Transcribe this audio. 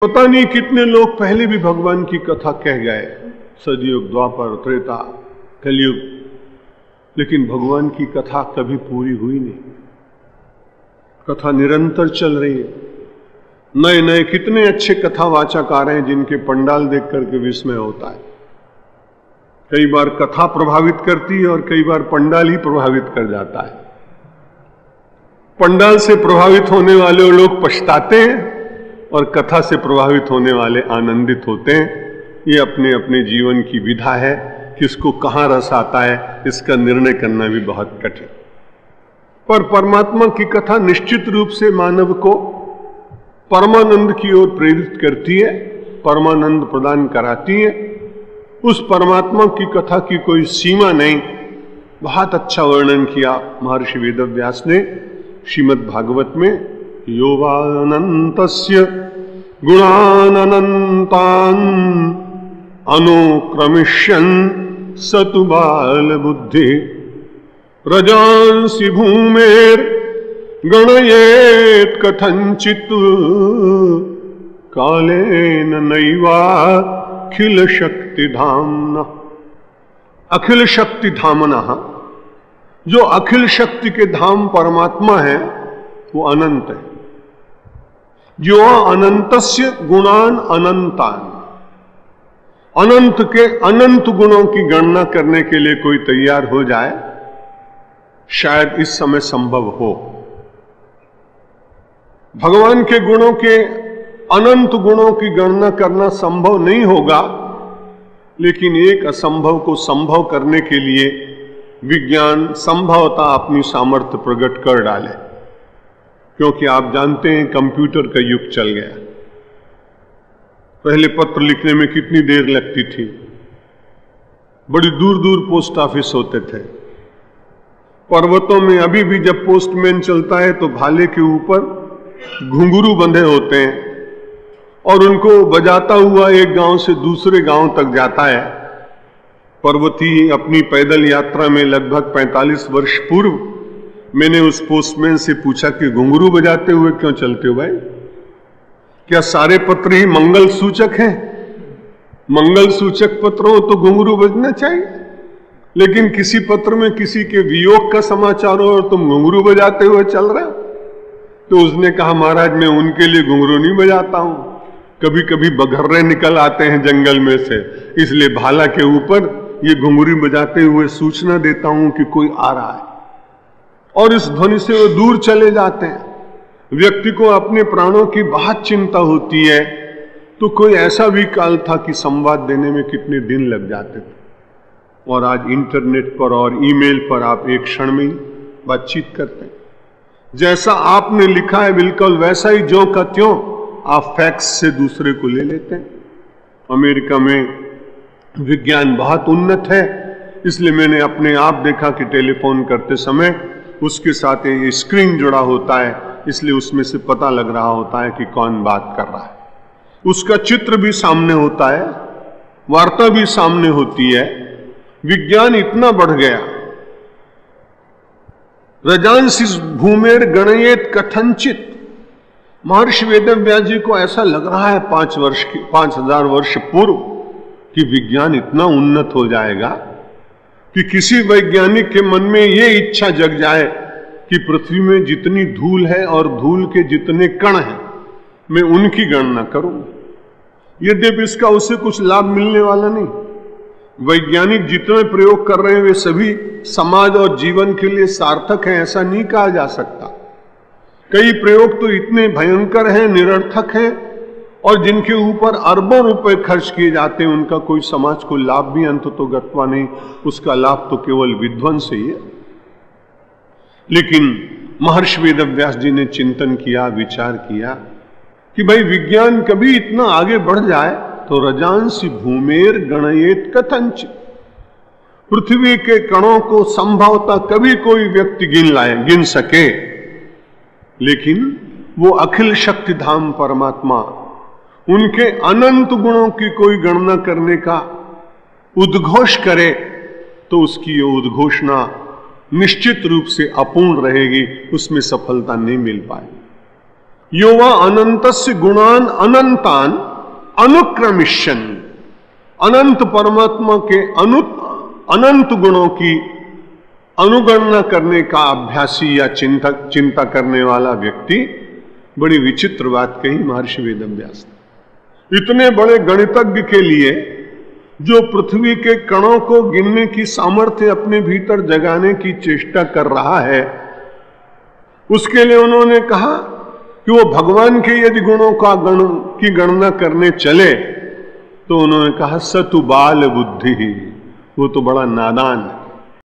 पता नहीं कितने लोग पहले भी भगवान की कथा कह गए, सतयुग, द्वापर, त्रेता, कलयुग, लेकिन भगवान की कथा कभी पूरी हुई नहीं। कथा निरंतर चल रही है। नए नए कितने अच्छे कथावाचक आ रहे हैं जिनके पंडाल देख करके विस्मय होता है। कई बार कथा प्रभावित करती है और कई बार पंडाल ही प्रभावित कर जाता है। पंडाल से प्रभावित होने वाले लोग पछताते हैं और कथा से प्रभावित होने वाले आनंदित होते हैं। ये अपने अपने जीवन की विधा है, किसको कहाँ रस आता है इसका निर्णय करना भी बहुत कठिन। पर परमात्मा की कथा निश्चित रूप से मानव को परमानंद की ओर प्रेरित करती है, परमानंद प्रदान कराती है। उस परमात्मा की कथा की कोई सीमा नहीं। बहुत अच्छा वर्णन किया महर्षि वेदव्यास ने श्रीमद् भागवत में। योवानन्तस्य गुणानन्तान् अनुक्रमिष्यन् स तु बालबुद्धि रजांसि भूमेर् गणयेत् कथंचित् कालेन नैवाखिल शक्तिधाम्ना। अखिल शक्ति धामना, जो अखिल शक्ति के धाम परमात्मा है वो अनंत है। जो अनंतस्य गुणान अनंतान, अनंत के अनंत गुणों की गणना करने के लिए कोई तैयार हो जाए शायद इस समय संभव हो। भगवान के गुणों के अनंत गुणों की गणना करना संभव नहीं होगा, लेकिन एक असंभव को संभव करने के लिए विज्ञान संभवतः अपनी सामर्थ्य प्रकट कर डाले। क्योंकि आप जानते हैं कंप्यूटर का युग चल गया। पहले पत्र लिखने में कितनी देर लगती थी, बड़ी दूर दूर पोस्ट ऑफिस होते थे। पर्वतों में अभी भी जब पोस्टमैन चलता है तो भाले के ऊपर घुंघरू बंधे होते हैं और उनको बजाता हुआ एक गांव से दूसरे गांव तक जाता है। पर्वती अपनी पैदल यात्रा में लगभग 45 वर्ष पूर्व मैंने उस पोस्टमैन से पूछा कि घुंघरू बजाते हुए क्यों चलते हो भाई? क्या सारे पत्र ही मंगल सूचक हैं? मंगल सूचक पत्र हो तो घुंघरू बजना चाहिए, लेकिन किसी पत्र में किसी के वियोग का समाचार हो और तुम घुंघरू बजाते हुए चल रहे हो। तो उसने कहा महाराज मैं उनके लिए घुंघरू नहीं बजाता हूं, कभी कभी बघर्रे निकल आते हैं जंगल में से, इसलिए भाला के ऊपर ये घुंघरू बजाते हुए सूचना देता हूं कि कोई आ रहा है। और इस ध्वनि से वो दूर चले जाते हैं। व्यक्ति को अपने प्राणों की बहुत चिंता होती है, तो कोई ऐसा भी काल था कि संवाद देने में कितने दिन लग जाते थे, और आज इंटरनेट पर और ईमेल पर आप एक क्षण में बातचीत करते हैं। जैसा आपने लिखा है बिल्कुल वैसा ही ज्यों का त्यों आप फैक्स से दूसरे को ले लेते हैं। अमेरिका में विज्ञान बहुत उन्नत है, इसलिए मैंने अपने आप देखा कि टेलीफोन करते समय उसके साथ एक स्क्रीन जुड़ा होता है, इसलिए उसमें से पता लग रहा होता है कि कौन बात कर रहा है। उसका चित्र भी सामने होता है, वार्ता भी सामने होती है। विज्ञान इतना बढ़ गया। रजांसिस भूमेर गणयेत कथंचित। महर्षि वेदव्यास जी को ऐसा लग रहा है 5000 वर्ष पूर्व कि विज्ञान इतना उन्नत हो जाएगा कि किसी वैज्ञानिक के मन में यह इच्छा जग जाए कि पृथ्वी में जितनी धूल है और धूल के जितने कण हैं मैं उनकी गणना करूं। यद्यपि इसका उसे कुछ लाभ मिलने वाला नहीं। वैज्ञानिक जितने प्रयोग कर रहे हैं वे सभी समाज और जीवन के लिए सार्थक हैं ऐसा नहीं कहा जा सकता। कई प्रयोग तो इतने भयंकर हैं, निरर्थक हैं, और जिनके ऊपर अरबों रुपए खर्च किए जाते हैं उनका कोई समाज को लाभ भी अंततः गत्वा नहीं। उसका लाभ तो केवल विध्वंस ही है। लेकिन महर्षि वेदव्यास जी ने चिंतन किया, विचार किया कि भाई विज्ञान कभी इतना आगे बढ़ जाए तो रजांसि भूमेर गणयेत कथंचित। पृथ्वी के कणों को संभवतः कभी कोई व्यक्ति गिन सके, लेकिन वो अखिल शक्ति धाम परमात्मा उनके अनंत गुणों की कोई गणना करने का उद्घोष करे तो उसकी ये उद्घोषणा निश्चित रूप से अपूर्ण रहेगी, उसमें सफलता नहीं मिल पाएगी। योवा अनंतस्य गुणान अनंतान अनुक्रमिष्यन्, अनंत परमात्मा के अनंत गुणों की अनुगणना करने का अभ्यासी या चिंता करने वाला व्यक्ति, बड़ी विचित्र बात कही महर्षि वेदव्यास ने। इतने बड़े गणितज्ञ के लिए, जो पृथ्वी के कणों को गिनने की सामर्थ्य अपने भीतर जगाने की चेष्टा कर रहा है, उसके लिए उन्होंने कहा कि वो भगवान के यदि गुणों की गणना करने चले तो उन्होंने कहा सतु बाल बुद्धि ही, वो तो बड़ा नादान है।